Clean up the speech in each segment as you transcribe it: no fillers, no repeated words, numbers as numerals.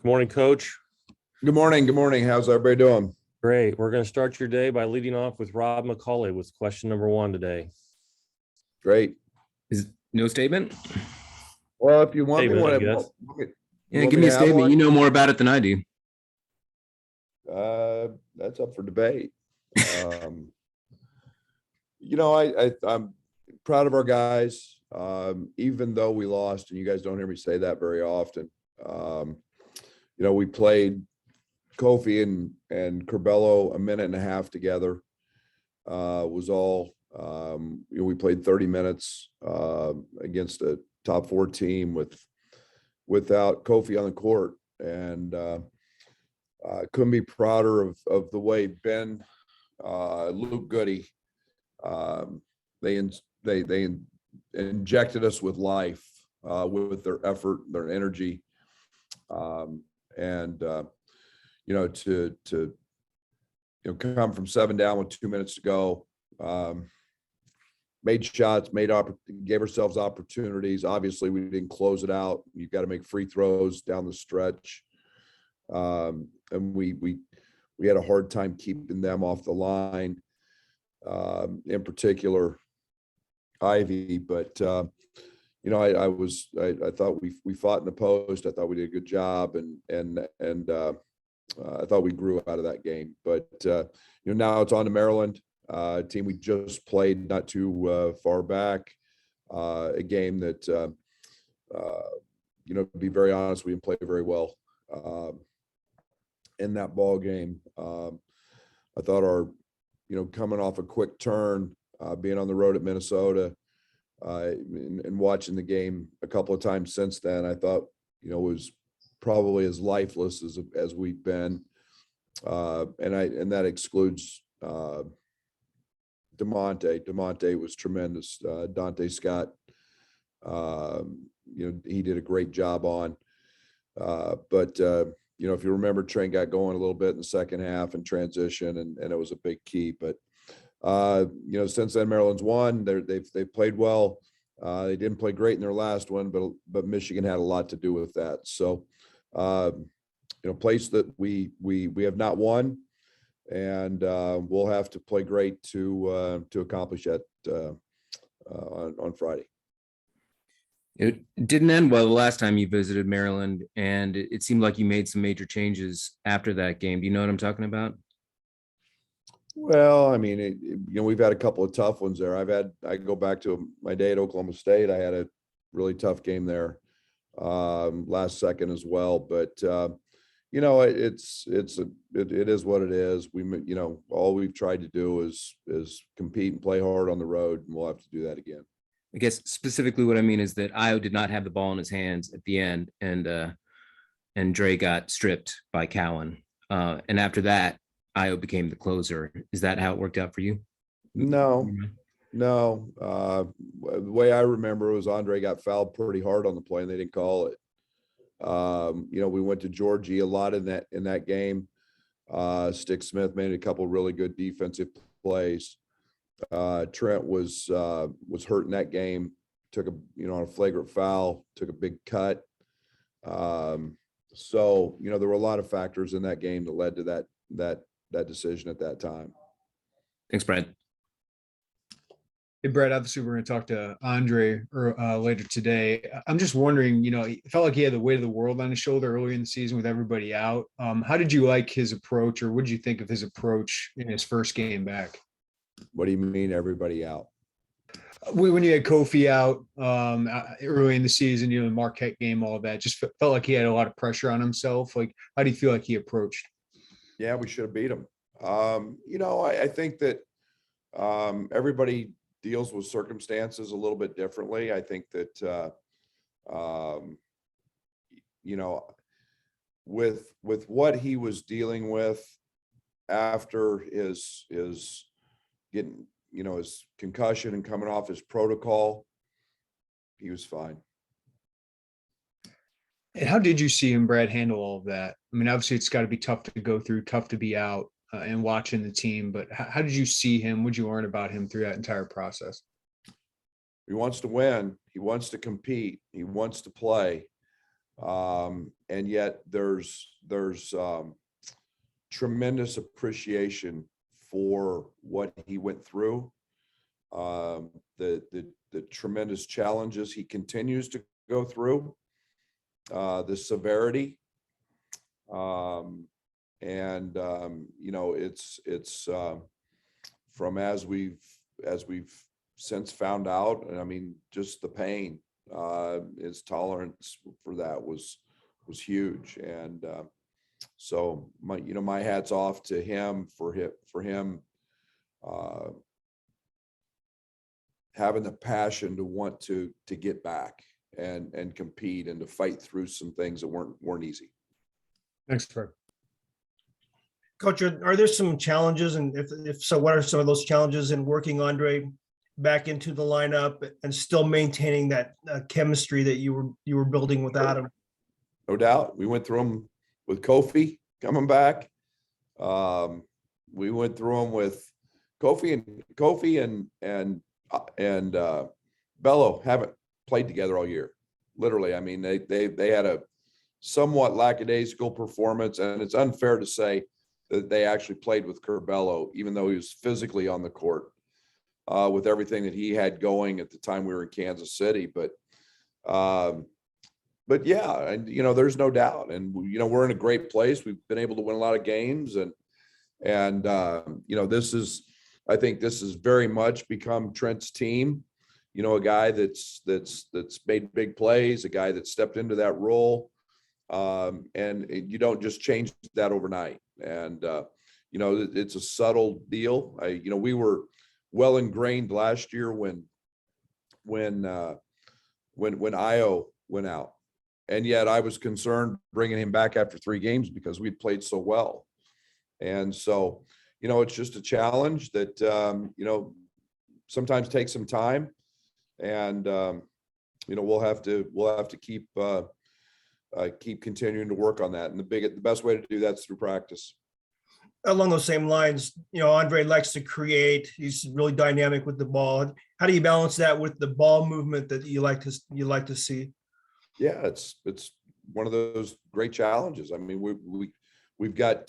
Good morning, Coach. Good morning. Good morning. How's everybody doing? Great. We're going to start your day by leading off with Rob McCauley with question number one today. Great. Is no statement? Well, if you want Statement, I me, guess. Yeah, give me a statement. one? You know more about it than I do. That's up for debate. I'm proud of our guys. Even though we lost, and you guys don't hear me say that very often. We played Kofi and Curbelo a minute and a half together. Was all we played 30 minutes against a top four team without Kofi on the court, and couldn't be prouder of the way Ben, Luke Goody, they injected us with life, with their effort, their energy, to come from 7 down with 2 minutes to go, made shots, gave ourselves opportunities. Obviously, we didn't close it out. You've got to make free throws down the stretch, and we had a hard time keeping them off the line, in particular Ivy. But I thought we fought in the post. I thought we did a good job, and I thought we grew out of that game. But now it's on to Maryland, a team we just played not too far back. A game that, to be very honest, we didn't play very well in that ball game. I thought our, coming off a quick turn, being on the road at Minnesota, and watching the game a couple of times since then, I thought, was probably as lifeless as we've been. And that excludes DeMonte. DeMonte was tremendous. Dante Scott, he did a great job on. But if you remember, Trent got going a little bit in the second half and transition, and it was a big key. But since then, Maryland's won. They've played well. They didn't play great in their last one, but Michigan had a lot to do with that. So, place that we have not won, and we'll have to play great to accomplish that on Friday. It didn't end well the last time you visited Maryland, and it seemed like you made some major changes after that game. Do you know what I'm talking about? Well, I mean, we've had a couple of tough ones there. I go back to my day at Oklahoma State. I had a really tough game there last second as well. But it is what it is. All we've tried to do is compete and play hard on the road, and we'll have to do that again. I guess specifically what I mean is that Io did not have the ball in his hands at the end, and Dre got stripped by Cowan. And after that, Io became the closer. Is that how it worked out for you? No. The way I remember it was Andre got fouled pretty hard on the play, and they didn't call it. We went to Georgie a lot in that game. Stick Smith made a couple really good defensive plays. Trent was hurt in that game. Took on a flagrant foul. Took a big cut. So there were a lot of factors in that game that led to that decision at that time. Thanks, Brad. Hey, Brad, obviously we're going to talk to Andre later today. I'm just wondering, it felt like he had the weight of the world on his shoulder earlier in the season with everybody out. How did you like his approach, or what did you think of his approach in his first game back? What do you mean everybody out? When you had Kofi out early in the season, the Marquette game, all that, just felt like he had a lot of pressure on himself. Like, how do you feel like he approached? Yeah, we should have beat him. I think that everybody deals with circumstances a little bit differently. I think that, with what he was dealing with after his getting, his concussion and coming off his protocol, he was fine. And how did you see him, Brad, handle all of that? I mean, obviously it's got to be tough to go through, tough to be out and watching the team, but how did you see him? What did you learn about him through that entire process? He wants to win. He wants to compete. He wants to play. And yet there's tremendous appreciation for what he went through, the tremendous challenges he continues to go through, the severity. It's from as we've since found out, and I mean, just the pain, his tolerance for that was huge. And so my hat's off to him for him having the passion to want to get back and compete and to fight through some things that weren't easy. Thanks, Fred. Coach, are there some challenges? And if so, what are some of those challenges in working Andre back into the lineup and still maintaining that chemistry that you were building with Adam? No doubt. We went through them with Kofi coming back. We went through them with Kofi and Bello haven't played together all year. Literally. I mean, they had a somewhat lackadaisical performance, and it's unfair to say that they actually played with Curbelo, even though he was physically on the court with everything that he had going at the time we were in Kansas City. But yeah, and there's no doubt. And we're in a great place. We've been able to win a lot of games, and I think this has very much become Trent's team. A guy that's made big plays, a guy that stepped into that role. And you don't just change that overnight. And it's a subtle deal. We were well ingrained last year when Io went out, and yet I was concerned bringing him back after 3 games because we'd played so well. And so it's just a challenge that sometimes takes some time, and we'll have to keep continuing to work on that. And the best way to do that is through practice. Along those same lines, Andre likes to create. He's really dynamic with the ball. How do you balance that with the ball movement that you like to see? Yeah, it's one of those great challenges. I mean, we've got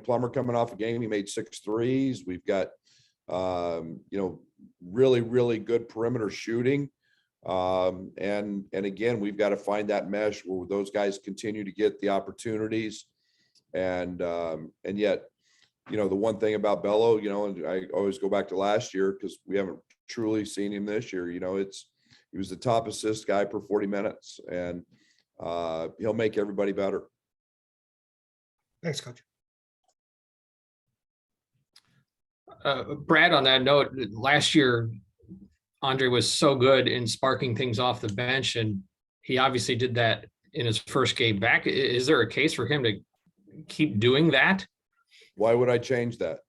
Plummer coming off a game. He made 6 threes. We've got really, really good perimeter shooting. And again, we've got to find that mesh where those guys continue to get the opportunities. And yet, the one thing about Bello, and I always go back to last year because we haven't truly seen him this year. He was the top assist guy per 40 minutes, and he'll make everybody better. Thanks, Coach. Brad, on that note, last year, Andre was so good in sparking things off the bench, and he obviously did that in his first game back. Is there a case for him to keep doing that? Why would I change that?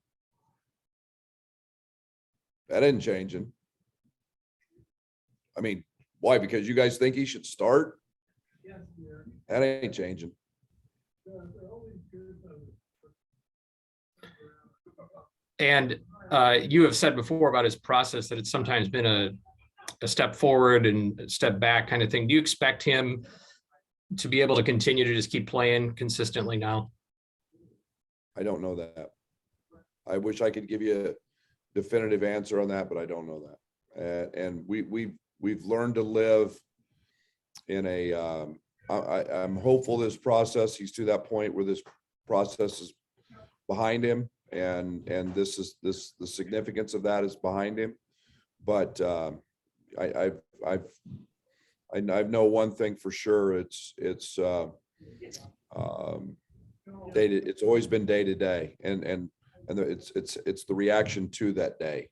That isn't changing. I mean, why? Because you guys think he should start? That ain't changing. And you have said before about his process that it's sometimes been a step forward and a step back kind of thing. Do you expect him to be able to continue to just keep playing consistently now? I don't know that. I wish I could give you a definitive answer on that, but I don't know that. And we've learned to live in a. I'm hopeful this process. He's to that point where this process is behind him, and the significance of that is behind him. But I know one thing for sure. It's always been day to day, and it's the reaction to that day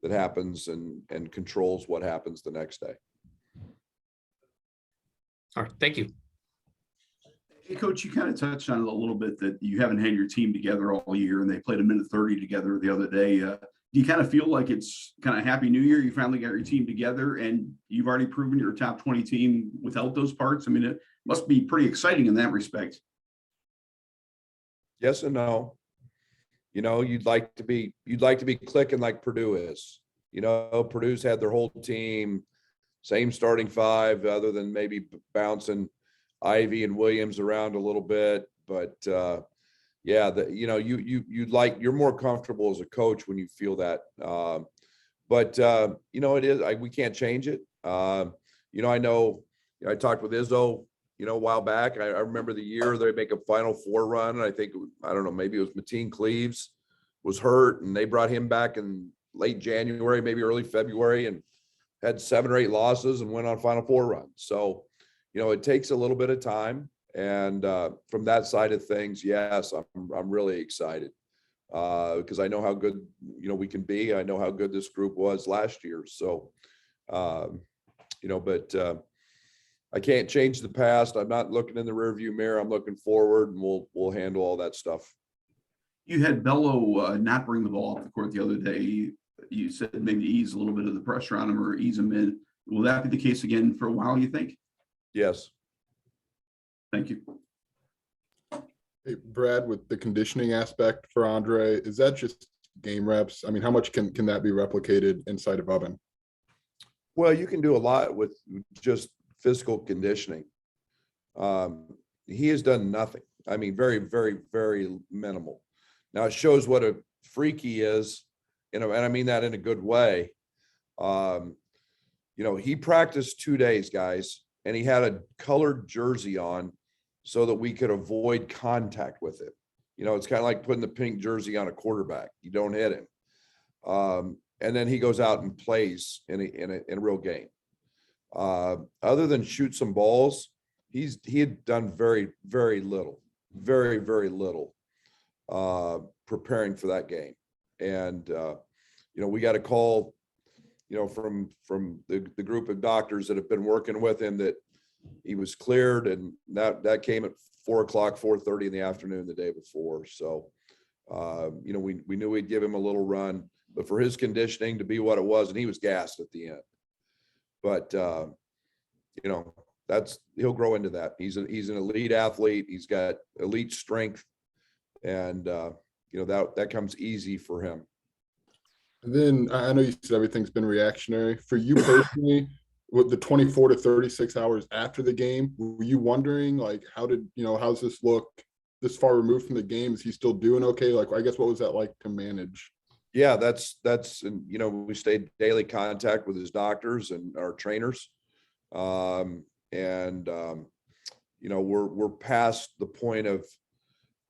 that happens and controls what happens the next day. All right, thank you. Hey, Coach, you kind of touched on it a little bit that you haven't had your team together all year, and they played a minute 30 together the other day. Do you kind of feel like it's kind of Happy New Year? You finally got your team together, and you've already proven you're a top 20 team without those parts. I mean, it must be pretty exciting in that respect. Yes and no. You'd like to be clicking like Purdue is. Purdue's had their whole team, same starting 5, other than maybe bouncing Ivy and Williams around a little bit, but yeah, you're more comfortable as a coach when you feel that. But it is, we can't change it. I know I talked with Izzo, a while back. I remember the year they make a Final Four run. And I don't know, maybe it was Mateen Cleaves was hurt and they brought him back in late January, maybe early February, and had 7 or 8 losses and went on Final Four run. So, it takes a little bit of time. And from that side of things, yes, I'm really excited because I know how good, we can be. I know how good this group was last year. So, but I can't change the past. I'm not looking in the rearview mirror. I'm looking forward, and we'll handle all that stuff. You had Bello not bring the ball off the court the other day. You said maybe ease a little bit of the pressure on him or ease him in. Will that be the case again for a while, you think? Yes. Thank you. Hey, Brad, with the conditioning aspect for Andre, is that just game reps? I mean, how much can that be replicated inside of Oven? Well, you can do a lot with just physical conditioning. He has done nothing. I mean, very, very, very minimal. Now it shows what a freak he is, and I mean that in a good way. He practiced 2 days, guys, and he had a colored jersey on so that we could avoid contact with it. It's kind of like putting the pink jersey on a quarterback. You don't hit him. And then he goes out and plays in a real game. Other than shoot some balls, he had done very, very little, very, very little preparing for that game. And we got a call, from the group of doctors that have been working with him that he was cleared, and that came at 4:00, 4:30 in the afternoon the day before. So, we knew we'd give him a little run, but for his conditioning to be what it was, and he was gassed at the end. But he'll grow into that. He's an elite athlete. He's got elite strength, and that comes easy for him. And then I know you said everything's been reactionary. For you personally, with the 24 to 36 hours after the game, were you wondering, like, how's this look this far removed from the game? Is he still doing okay? Like, I guess, what was that like to manage? Yeah, that's, we stayed daily contact with his doctors and our trainers. We're past the point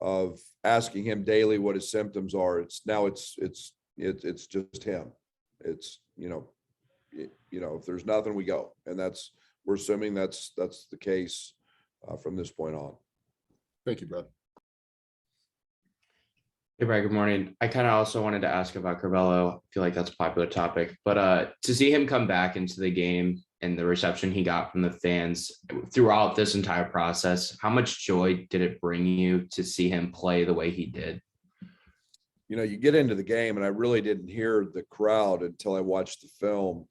of asking him daily what his symptoms are. It's just him. It's, if there's nothing, we go. And we're assuming that's the case from this point on. Thank you, Brad. Hey, Brad, good morning. I kind of also wanted to ask about Carvello. I feel like that's a popular topic, but to see him come back into the game and the reception he got from the fans throughout this entire process, how much joy did it bring you to see him play the way he did? You get into the game, and I really didn't hear the crowd until I watched the film,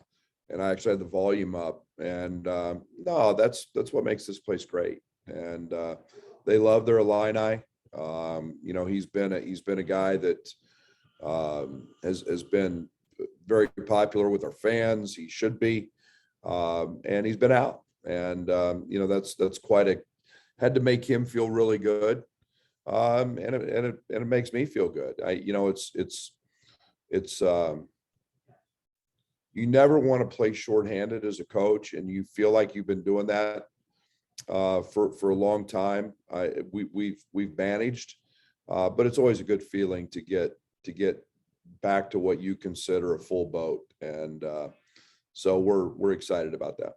and I actually had the volume up. And no, that's what makes this place great. And they love their Illini. He's been a guy that has been very popular with our fans. He should be, and he's been out. And that's had to make him feel really good. And it makes me feel good. You never want to play shorthanded as a coach, and you feel like you've been doing that for a long time. We've managed, but it's always a good feeling to get back to what you consider a full boat, and so we're excited about that.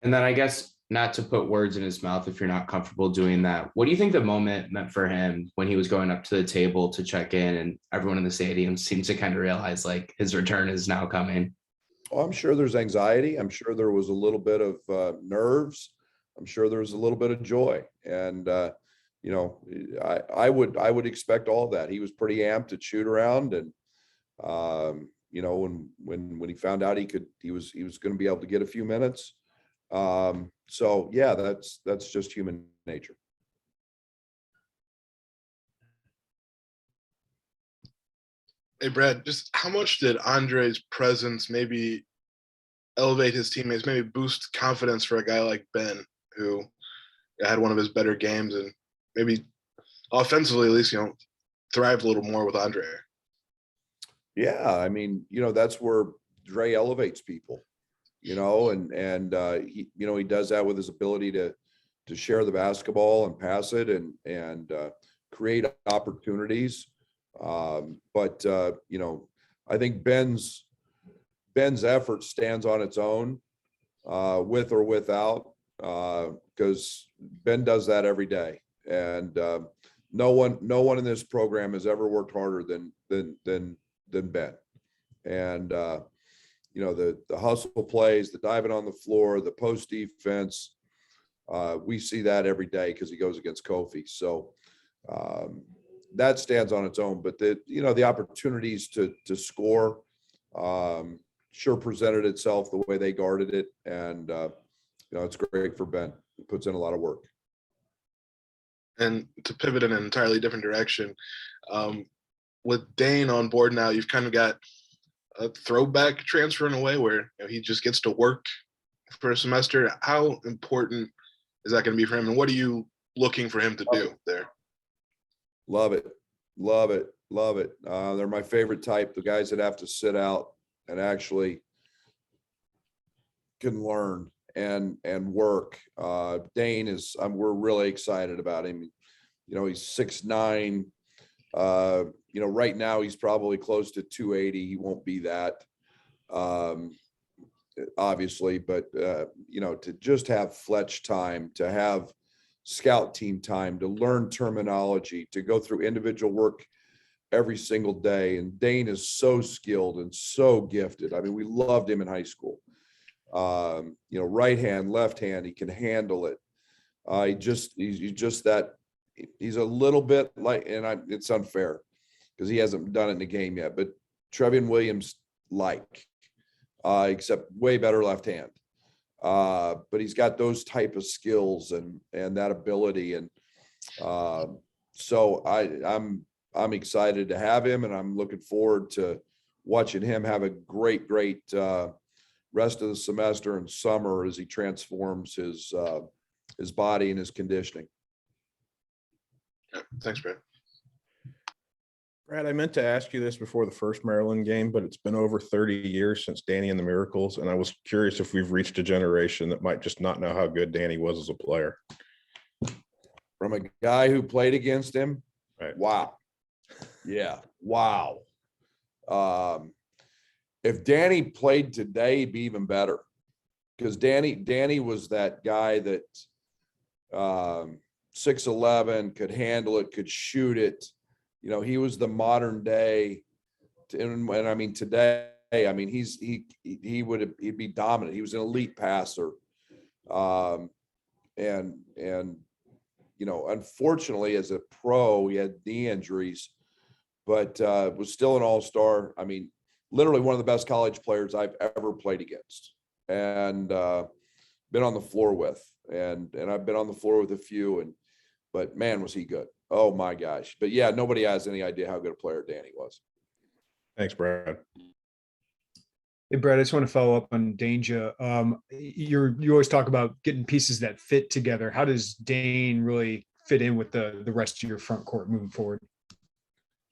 And then I guess, not to put words in his mouth if you're not comfortable doing that, what do you think the moment meant for him when he was going up to the table to check in and everyone in the stadium seems to kind of realize like his return is now coming? Oh, I'm sure there's anxiety. I'm sure there was a little bit of nerves. I'm sure there was a little bit of joy. And, I would expect all of that. He was pretty amped to shoot around, and, when he found out he was going to be able to get a few minutes. So yeah, that's just human nature. Hey, Brad, just how much did Andre's presence maybe elevate his teammates, maybe boost confidence for a guy like Ben, who, had one of his better games, and maybe offensively, at least, thrived a little more with Andre. Yeah, I mean, that's where Dre elevates people, and he does that with his ability to share the basketball and pass it and create opportunities. But I think Ben's effort stands on its own, with or without, because Ben does that every day, and no one in this program has ever worked harder than Ben. And the hustle plays, the diving on the floor, the post defense, we see that every day because he goes against Kofi. So that stands on its own. But the opportunities to score sure presented itself the way they guarded it, and it's great for Ben. He puts in a lot of work. And to pivot in an entirely different direction, with Dane on board now, you've kind of got a throwback transfer in a way where he just gets to work for a semester. How important is that going to be for him, and what are you looking for him to do there? Love it. Love it. Love it. They're my favorite type, the guys that have to sit out and actually can learn and work. Dane is, we're really excited about him. He's 6'9". Right now he's probably close to 280. He won't be that, obviously, but to just have Fletch time, to have scout team time, to learn terminology, to go through individual work every single day. And Dane is so skilled and so gifted. I mean, we loved him in high school. Right hand, left hand, he can handle it. He's just that. He's a little bit like, and it's unfair because he hasn't done it in the game yet, but Trevion Williams except way better left hand. But he's got those type of skills and that ability. And so I'm excited to have him, and I'm looking forward to watching him have a great rest of the semester and summer as he transforms his body and his conditioning. Yeah, thanks, Brad. Brad, I meant to ask you this before the first Maryland game, but it's been over 30 years since Danny and the Miracles, and I was curious if we've reached a generation that might just not know how good Danny was as a player. From a guy who played against him, right? Wow. Yeah, wow. If Danny played today, he'd be even better, because Danny was that guy that 6'11", could handle it, could shoot it. He was the modern day, and I mean today, I mean he'd be dominant. He was an elite passer, and unfortunately as a pro he had knee injuries, but was still an all-star. I mean, literally one of the best college players I've ever played against, and been on the floor with, and I've been on the floor with a few, but man, was he good. Oh my gosh. But yeah, nobody has any idea how good a player Danny was. Thanks, Brad. Hey, Brad, I just want to follow up on Danger. You always talk about getting pieces that fit together. How does Dane really fit in with the rest of your front court moving forward?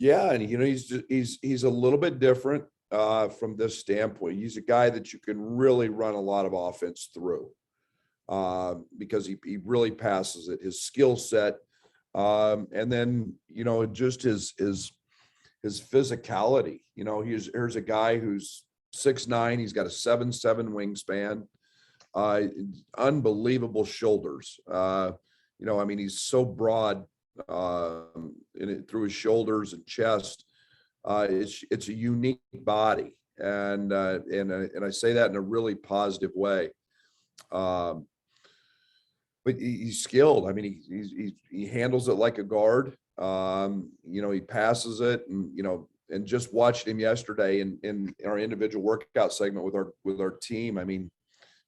Yeah, and he's a little bit different from this standpoint. He's a guy that you can really run a lot of offense through, because he really passes it. His skill set, and then just his physicality. Here's a guy who's 6'9". He's got a 7'7" wingspan, unbelievable shoulders. I mean, he's so broad through his shoulders and chest. It's a unique body, and I say that in a really positive way. But he's skilled. I mean, he handles it like a guard. He passes it, and just watched him yesterday in our individual workout segment with our team. I mean,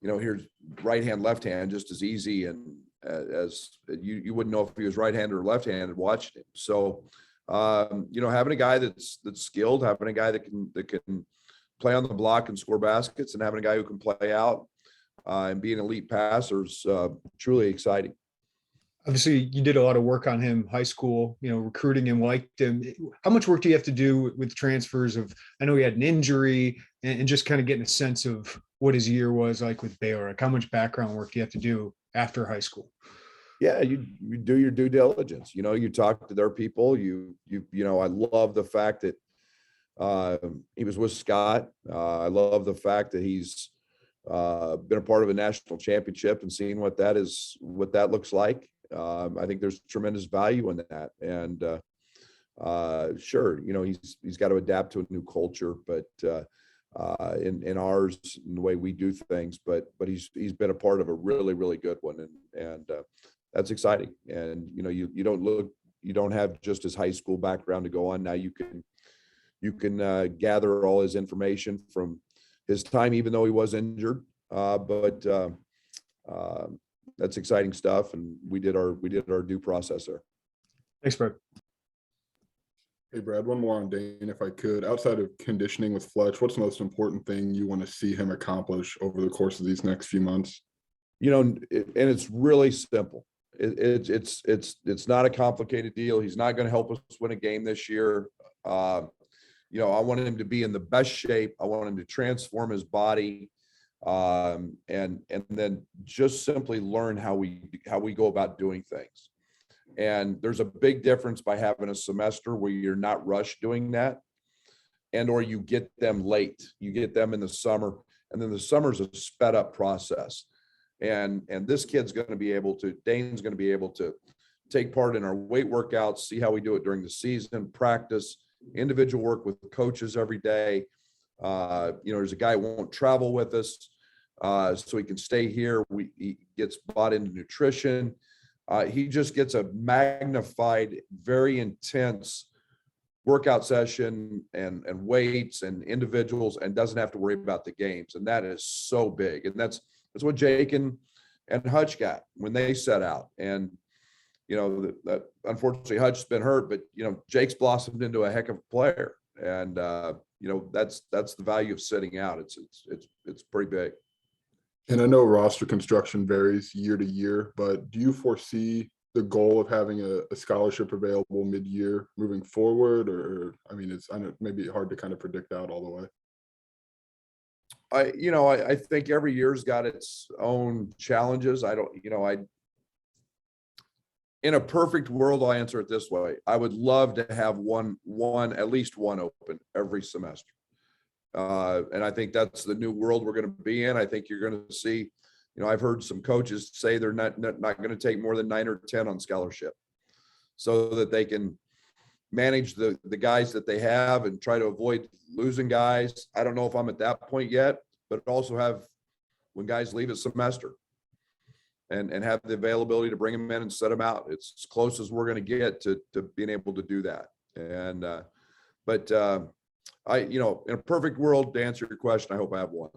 here's right hand, left hand, just as easy, and as you wouldn't know if he was right handed or left handed watching him. So, having a guy that's skilled, having a guy that can play on the block and score baskets, and having a guy who can play out and be an elite passer is truly exciting. Obviously, you did a lot of work on him, high school, recruiting him, liked him. How much work do you have to do with transfers I know he had an injury and just kind of getting a sense of what his year was like with Baylor? Like how much background work do you have to do after high school? Yeah, you do your due diligence. You talk to their people. I love the fact that he was with Scott. I love the fact that he's been a part of a national championship and seeing what that looks like. I think there's tremendous value in that. And sure, he's got to adapt to a new culture, but in ours, in the way we do things, but he's been a part of a really, really good one. And that's exciting. And, you don't have just his high school background to go on. Now you can gather all his information from his time, even though he was injured. But that's exciting stuff. And we did our due process there. Thanks, Brad. Hey, Brad, one more on Dane, if I could. Outside of conditioning with Fletch, what's the most important thing you want to see him accomplish over the course of these next few months? And it's really simple. It's not a complicated deal. He's not going to help us win a game this year. I want him to be in the best shape. I want him to transform his body, and then just simply learn how we go about doing things. And there's a big difference by having a semester where you're not rushed doing that, or you get them late. You get them in the summer, and then the summer's a sped up process. And this kid's going to be able to, Dane's going to be able to take part in our weight workouts, see how we do it during the season, practice, individual work with coaches every day. There's a guy who won't travel with us, so he can stay here. He gets bought into nutrition. He just gets a magnified, very intense workout session and weights and individuals, and doesn't have to worry about the games. And that is so big. And that's what Jake and Hutch got when they set out. And that unfortunately Hutch's been hurt, but Jake's blossomed into a heck of a player. And that's the value of sitting out. It's pretty big. And I know roster construction varies year to year, but do you foresee the goal of having a scholarship available mid-year moving forward? Or I know maybe hard to kind of predict out all the way. I think every year's got its own challenges. In a perfect world, I'll answer it this way. I would love to have at least one open every semester. And I think that's the new world we're going to be in. I think you're going to see, I've heard some coaches say they're not going to take more than 9 or 10 on scholarship so that they can manage the guys that they have and try to avoid losing guys. I don't know if I'm at that point yet, but also have when guys leave a semester and have the availability to bring them in and set them out. It's as close as we're going to get to being able to do that. And, in a perfect world, to answer your question, I hope I have one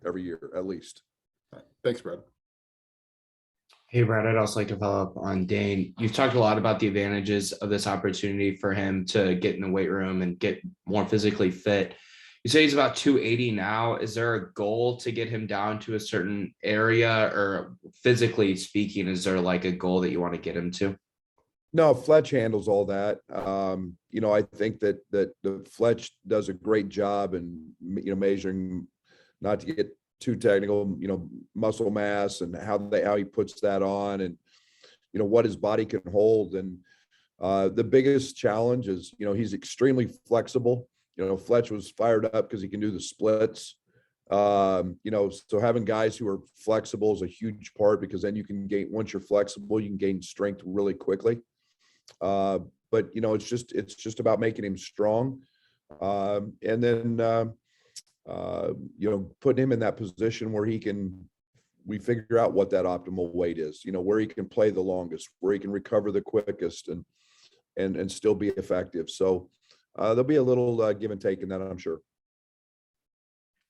every year, at least. Thanks, Brad. Hey, Brad, I'd also like to follow up on Dane. You've talked a lot about the advantages of this opportunity for him to get in the weight room and get more physically fit. You say he's about 280 now. Is there a goal to get him down to a certain area, or physically speaking, is there like a goal that you want to get him to? No, Fletch handles all that. I think that the Fletch does a great job in, measuring, not to get too technical, muscle mass and how he puts that on, and, what his body can hold. And the biggest challenge is, he's extremely flexible. Fletch was fired up because he can do the splits. So having guys who are flexible is a huge part, because then you can once you're flexible, you can gain strength really quickly. But it's just about making him strong. And then, putting him in that position where we figure out what that optimal weight is, where he can play the longest, where he can recover the quickest and still be effective. So there'll be a little give and take in that, I'm sure.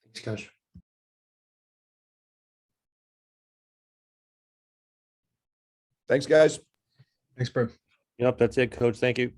Thanks, Coach. Thanks, guys. Thanks, Brad. Yep, that's it, Coach. Thank you.